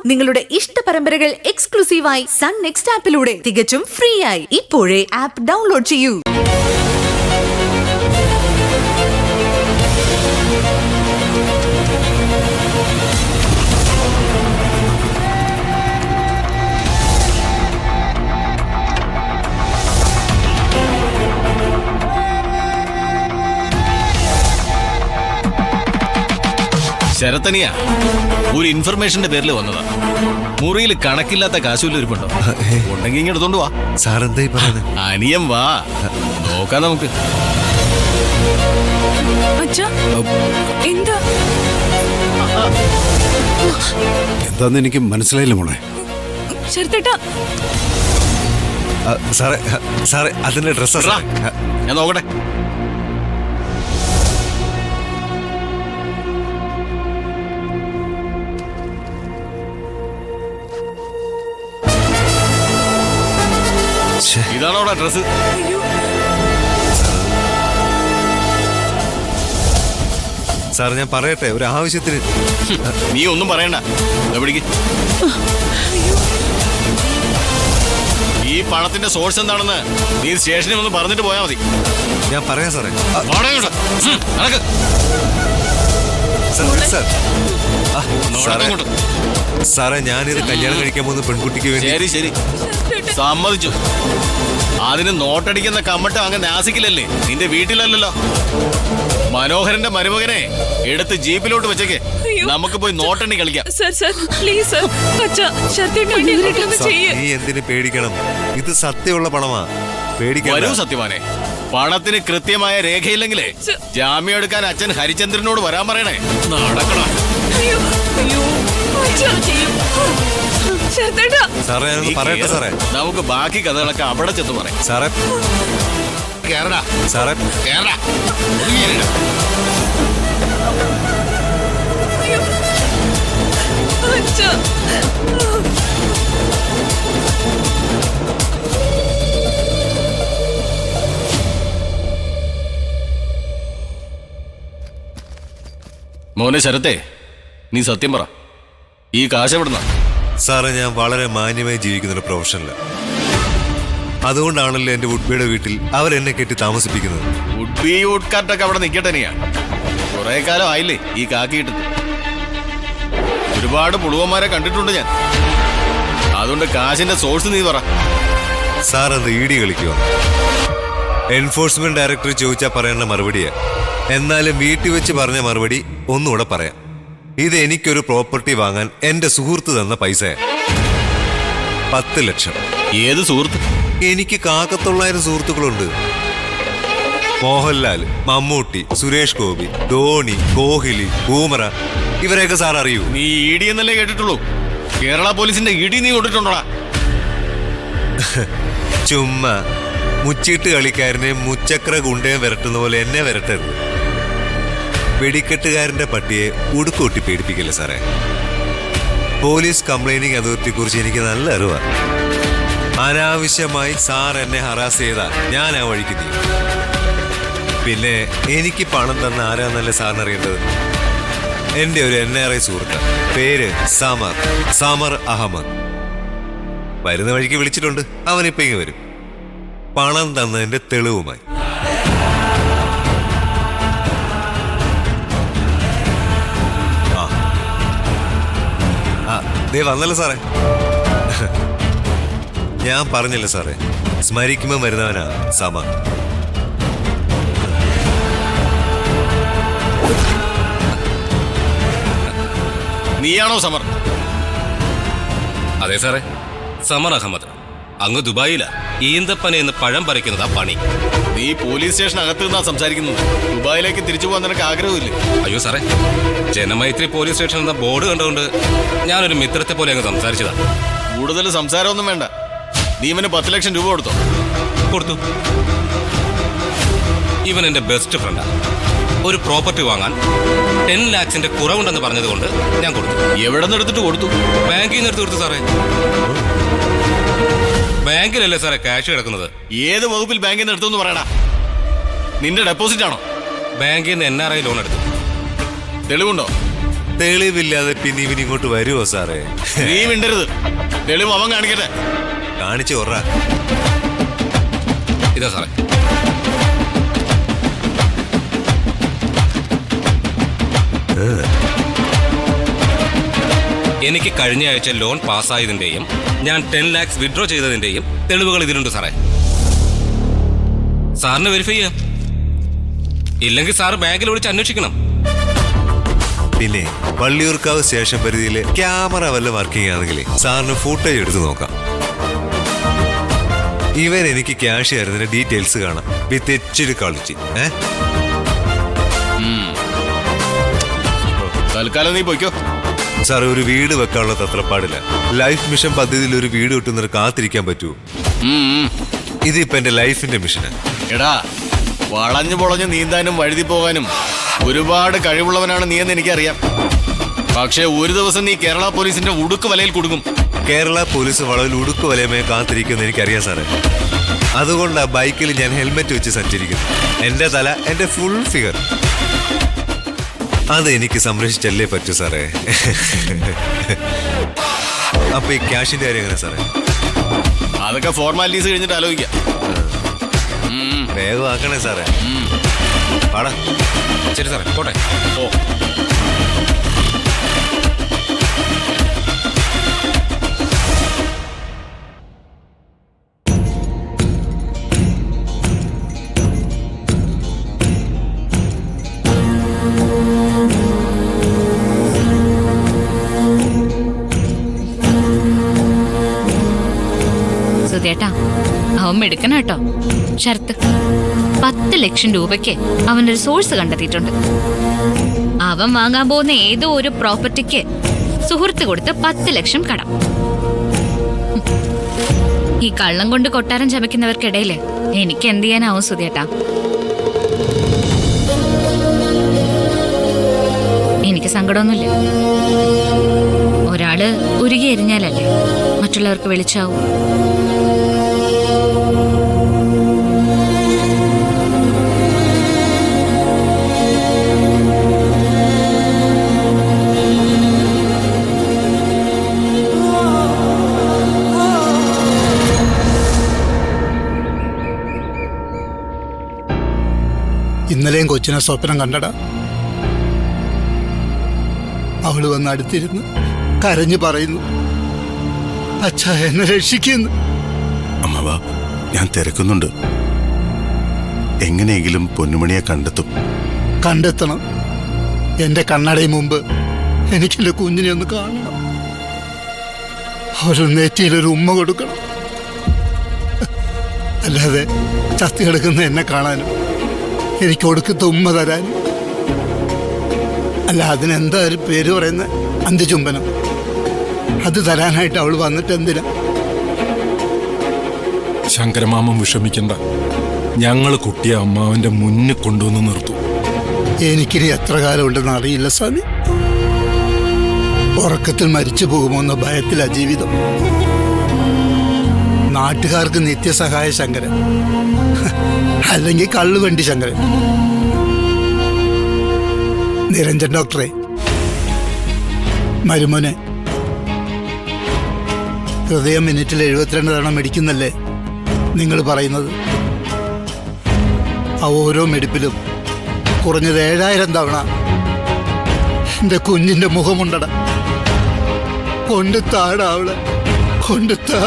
നിങ്ങളുടെ ഇഷ്ട പരമ്പരകൾ എക്സ്ക്ലൂസീവായി സൺ നെക്സ്റ്റ് ആപ്പിലൂടെ തികച്ചും ഫ്രീ ആയി ഇപ്പോഴേ ആപ്പ് ഡൗൺലോഡ് ചെയ്യൂ. ശരത്തനിയ ഒരു ഇൻഫർമേഷന്റെ പേരിൽ വന്നതാ. മുറിയിൽ കണക്കില്ലാത്ത കാശുല്ലിരിപ്പുണ്ടോ? ഉണ്ടെങ്കിൽ ഇങ്ങ് എടുത്തോണ്ട് വാ. സാറെന്തായി പറയുന്നത്? അനിയം വാ, നോക്കാം നമുക്ക്. എന്താന്ന് എനിക്ക് മനസ്സിലായില്ല മോളെ. സാറേ സാറേ അതിന്റെ ഡ്രസ്സാ. ഞാൻ നോക്കട്ടെ. ഇതാണോ ഡ്രസ്? സാർ ഞാൻ പറയട്ടെ, ഒരു ആവശ്യത്തിന്. നീ ഒന്നും പറയണ്ട. എവിടേക്ക്? ഈ പണത്തിന്റെ സോഴ്സ് എന്താണെന്ന് നീ സ്റ്റേഷനിൽ ഒന്ന് പറഞ്ഞിട്ട് പോയാൽ മതി. ഞാൻ പറയാം സാറേ. സാറേ ഞാനിത് കല്യാണം കഴിക്കാൻ പോകുന്ന പെൺകുട്ടിക്ക് വേണ്ടി. ശരി ശരി, സമ്മതിച്ചു. അതിന് നോട്ടടിക്കുന്ന കമ്മട്ട് അങ്ങ് നാസിക്കില്ലല്ലേ? നിന്റെ വീട്ടിലല്ലല്ലോ. മനോഹരന്റെ മരുമകനെ എടുത്ത് ജീപ്പിലോട്ട് വെച്ചേക്ക്, നമുക്ക് പോയി നോട്ടെണ്ണി കളിക്കാം. നീ എന്തിനു പേടിക്കണം? ഇത് സത്യമുള്ള പണമാ, പേടിക്കൂ. സത്യമാനെ, പണത്തിന് കൃത്യമായ രേഖയില്ലെങ്കിലേ ജാമ്യം എടുക്കാൻ അച്ഛൻ ഹരിചന്ദ്രനോട് വരാൻ പറയണേ. നടക്കണം. സാറേ പറയട്ടെ സാറേ, നമുക്ക് ബാക്കി കഥകളൊക്കെ അവിടെ ചെന്ന് പറയാം. സാറേ കേരള സാറേ കേരള മോനെ ശരത്തെ, നീ സത്യം പറ, ഈ കാശ് എവിടുന്ന? സാറേ ഞാൻ വളരെ മാന്യമായി ജീവിക്കുന്ന ഒരു പ്രൊഫഷണലാണ്. അതുകൊണ്ടാണല്ലോ എന്റെ വുഡ്ബിയുടെ വീട്ടിൽ അവരെന്നെ കെട്ടി താമസിപ്പിക്കുന്നത്. വുഡ്ബി വുഡ്കാർട്ടൊക്കെ അവിടെ നിൽക്കട്ടെനിയാ. കുറെ കാലം ആയില്ലേ ഈ കാക്കി കിട്ടുന്നത്. ഒരുപാട് പുളുവന്മാരെ കണ്ടിട്ടുണ്ട് ഞാൻ. അതുകൊണ്ട് കാശിന്റെ സോഴ്സ് നീ പറ. സാർ അത് ഇടി കളിക്കുക. എൻഫോഴ്സ്മെന്റ് ഡയറക്ടർ ചോദിച്ചാൽ പറയേണ്ട മറുപടിയാ. എന്നാലും വീട്ടിൽ വെച്ച് പറഞ്ഞ മറുപടി ഒന്നുകൂടെ പറയാം. ഇത് എനിക്കൊരു പ്രോപ്പർട്ടി വാങ്ങാൻ എന്റെ സുഹൃത്ത് തന്ന പൈസ 10 ലക്ഷം. ഏത് സുഹൃത്ത്? എനിക്ക് 1,000 സുഹൃത്തുക്കളുണ്ട്. മോഹൻലാൽ, മമ്മൂട്ടി, സുരേഷ് ഗോപി, ധോണി, കോഹ്ലി, ബൂമറ, ഇവരെയൊക്കെ സാർ അറിയൂ? നീ ഇടി എന്നല്ലേ കേട്ടിട്ടുള്ളൂ. കേരള പോലീസിന്റെ ഇടി നീ കൊണ്ടിട്ടുണ്ടോടാ? ചുമ്മാ മുച്ചീട്ട് കളിക്കാരനെ മുച്ചക്ര ഗുണ്ടയും വരട്ടുന്ന പോലെ എന്നെ വരട്ടരുത്. വെടിക്കെട്ടുകാരന്റെ പട്ടിയെ ഉടുക്കൂട്ടി പേടിപ്പിക്കില്ല സാറേ. പോലീസ് കംപ്ലൈനിങ് അതോറിറ്റിയെ കുറിച്ച് എനിക്ക് നല്ല അറിവാണ്. അനാവശ്യമായി സാർ എന്നെ ഹറാസ് ചെയ്താൽ ഞാൻ ആ വഴിക്ക് നീങ്ങും. പിന്നെ എനിക്ക് പണം തന്ന ആരാന്നല്ലേ സാറിന് അറിയേണ്ടത്? എന്റെ ഒരു NRI സുഹൃത്ത്, പേര് സമർ അഹമ്മദ്. വരുന്ന വഴിക്ക് വിളിച്ചിട്ടുണ്ട്. അവനിപ്പോ ഇങ്ങ് വരും, പണം തന്നതിന്റെ തെളിവുമായി. ദേ വന്നല്ലോ സാറേ. ഞാൻ പറഞ്ഞല്ലോ സാറേ, സ്മരിക്കുമ്പോ വരുന്നവനാ സമ. നീയാണോ സമർ? അതെ സാറേ, സമർ അഹമ്മദ്. അങ്ങ് ദുബായിലാ. ഈന്തപ്പന എന്ന് പഴം പറിക്കുന്നതാ പണി. നീ പോലീസ് സ്റ്റേഷൻ അകത്ത് നിന്നാ സംസാരിക്കുന്നത്. ദുബായിലേക്ക് തിരിച്ചു പോകാൻ നിനക്ക് ആഗ്രഹമില്ലേ? അയ്യോ സാറേ, ജനമൈത്രി പോലീസ് സ്റ്റേഷൻ എന്ന ബോർഡ് കണ്ടുകൊണ്ട് ഞാനൊരു മിത്രത്തെ പോലെ അങ്ങ് സംസാരിച്ചതാ. കൂടുതൽ സംസാരമൊന്നും വേണ്ട. നീ ഇവന് 10 ലക്ഷം രൂപ കൊടുത്തോ? കൊടുത്തു. ഇവൻ എന്റെ ബെസ്റ്റ് ഫ്രണ്ടാ. ഒരു പ്രോപ്പർട്ടി വാങ്ങാൻ 10 ലാക്സിന്റെ കുറവുണ്ടെന്ന് പറഞ്ഞതുകൊണ്ട് ഞാൻ കൊടുത്തു. എവിടെ നിന്ന് എടുത്തിട്ട് കൊടുത്തു? ബാങ്കിൽ നിന്ന് എടുത്ത് കൊടുത്തു സാറേ. ബാങ്കിലല്ലേ സാറേ ക്യാഷ് കിടക്കുന്നത്? ഏത് വകുപ്പിൽ ബാങ്കിൽ നിന്ന് എടുത്തു പറയടാ. നിന്റെ ഡെപ്പോസിറ്റ് ആണോ? ബാങ്കിൽ നിന്ന് NRI ലോൺ എടുത്തു. തെളിവുണ്ടോ? തെളിവില്ലാതെ പിന്നെ ഇവൻ ഇങ്ങോട്ട് വരുമോ സാറേ? നീ മിണ്ടരുത്. തെളിവ് അവൻ കാണിക്കട്ടെ. കാണിച്ചു കൊറ. ഇതാ സാറേ. എനിക്ക് കഴിഞ്ഞ ആഴ്ച ലോൺ പാസ്സായതിന്റെയും ഞാൻ 10 lakhs വിഡ്രോ ചെയ്തതിന്റെയും തെളിവുകൾ ഇതിലുണ്ട് സാറേ. സാറിന് വെരിഫൈ ചെയ്യാം. ഇല്ലെങ്കിൽ സാറ് ബാങ്കിൽ വിളിച്ച് അന്വേഷിക്കണം. പിന്നെ വള്ളിയൂർക്കാവ് സ്റ്റേഷൻ പരിധിയിലെ ക്യാമറ വല്ല വർക്കിംഗ് ആണെങ്കിൽ സാറിന് ഫുട്ടേജ് എടുത്ത് നോക്കാം. ഇവൻ എനിക്ക് ക്യാഷ് തരുന്നതിന്റെ ഡീറ്റെയിൽസ് കാണാം വിത്ത് എച്ച് ക്വാളിറ്റി. തൽക്കാലം നീ പോയിക്കോ. സാർ, ഒരു വീട് വെക്കാനുള്ള തത്രപ്പാടില്ല. ലൈഫ് മിഷൻ പദ്ധതിയിൽ ഒരു വീട് കിട്ടുന്നവർ കാത്തിരിക്കാൻ പറ്റുമോ? ഇതിപ്പോ എന്റെ ലൈഫിന്റെ മിഷന്. എടാ, വളഞ്ഞു പൊളഞ്ഞ് നീന്താനും വഴുതി പോകാനും ഒരുപാട് കഴിവുള്ളവനാണ് നീ എന്ന് എനിക്കറിയാം. പക്ഷേ ഒരു ദിവസം നീ കേരള പോലീസിന്റെ ഉടുക്ക് വലയിൽ കുടുങ്ങും. കേരള പോലീസ് വളവിൽ ഉടുക്ക് വലയമേ കാത്തിരിക്കുമെന്ന് എനിക്കറിയാം സാറേ. അതുകൊണ്ടാ ബൈക്കിൽ ഞാൻ ഹെൽമെറ്റ് വെച്ച് സഞ്ചരിക്കുന്നു. എന്റെ തല, എന്റെ ഫുൾ ഫിഗർ, അത് എനിക്ക് സംരക്ഷിച്ചല്ലേ പറ്റൂ സാറേ. അപ്പൊ ഈ ക്യാഷിന്റെ കാര്യം എങ്ങനെ സാറേ? അതൊക്കെ ഫോർമാലിറ്റീസ് കഴിഞ്ഞിട്ട് ആലോചിക്കാം. വേഗം ആക്കണേ സാറേ. പാടാ. ശരി സാറേ, പോട്ടെ. ഓ, സുധേട്ടാ, അവൻ എടുക്കണം കേട്ടോ. ഷർത്ത് 10 ലക്ഷം രൂപയ്ക്ക് അവനൊരു സോഴ്സ് കണ്ടെത്തിയിട്ടുണ്ട്. അവൻ വാങ്ങാൻ പോകുന്ന ഏതോ ഒരു പ്രോപ്പർട്ടിക്ക് സുഹൃത്ത് കൊടുത്ത് 10 ലക്ഷം കടം. ഈ കള്ളം കൊണ്ട് കൊട്ടാരം ചമയ്ക്കുന്നവർക്കിടയില് എനിക്ക് എന്ത് ചെയ്യാനാവും സുധേട്ടാ? എനിക്ക് സങ്കടമൊന്നുമില്ല. ഒരാള് ഉരുകി എരിഞ്ഞാലല്ലേ മറ്റുള്ളവർക്ക് വെളിച്ചാവും. ഇന്നലെയും കൊച്ചിനെ സ്വപ്നം കണ്ടടാ. അവള് വന്ന് അടുത്തിരുന്ന് കരഞ്ഞു പറയുന്നു, അച്ഛാ എന്നെ രക്ഷിക്കുന്നു. അമ്മവാ, ഞാൻ തിരക്കുന്നുണ്ട്. എങ്ങനെയെങ്കിലും പൊന്നുമണിയെ കണ്ടെത്തും. കണ്ടെത്തണം. എന്റെ കണ്ണടയും മുമ്പ് എനിക്കെന്റെ കുഞ്ഞിനെ ഒന്ന് കാണണം. ഒരു നെറ്റിയിലൊരു ഉമ്മ കൊടുക്കണം. അല്ലാതെ ചത്തി കിടക്കുന്ന എന്നെ കാണാനും എനിക്ക് ഒടുക്കത്തെ ഉമ്മ തരാനും. അല്ല, അതിനെന്താ ഒരു പേര് പറയുന്നത്? അന്ത്യചുംബനം. അത് തരാനായിട്ട് അവൾ വന്നിട്ട് എന്തിനാ? ശങ്കരമാമൻ വിഷമിക്കണ്ട. ഞങ്ങൾ കുട്ടിയെ അമ്മാവന്റെ മുന്നിൽ കൊണ്ടുവന്ന് നിർത്തും. എനിക്കിനി എത്ര കാലം ഉണ്ടെന്ന് അറിയില്ല സ്വാമി. ഉറക്കത്തിൽ മരിച്ചു പോകുമോ എന്ന ഭയത്തിലാ ജീവിതം. നാട്ടുകാർക്ക് നിത്യസഹായ ശങ്കരൻ, അല്ലെങ്കിൽ കള്ളുവണ്ടി ശങ്കരൻ. നിരഞ്ജൻ ഡോക്ടറെ, മരുമോനെ, ഹൃദയം മിനിറ്റിൽ 72 തവണ മെടിക്കുന്നല്ലേ നിങ്ങൾ പറയുന്നത്? ആ ഓരോ മെടിപ്പിലും കുറഞ്ഞത് 7000 തവണ എൻ്റെ കുഞ്ഞിൻ്റെ മുഖമുണ്ടട. കൊണ്ടുത്താടാ അവളെ, കൊണ്ടുത്താ.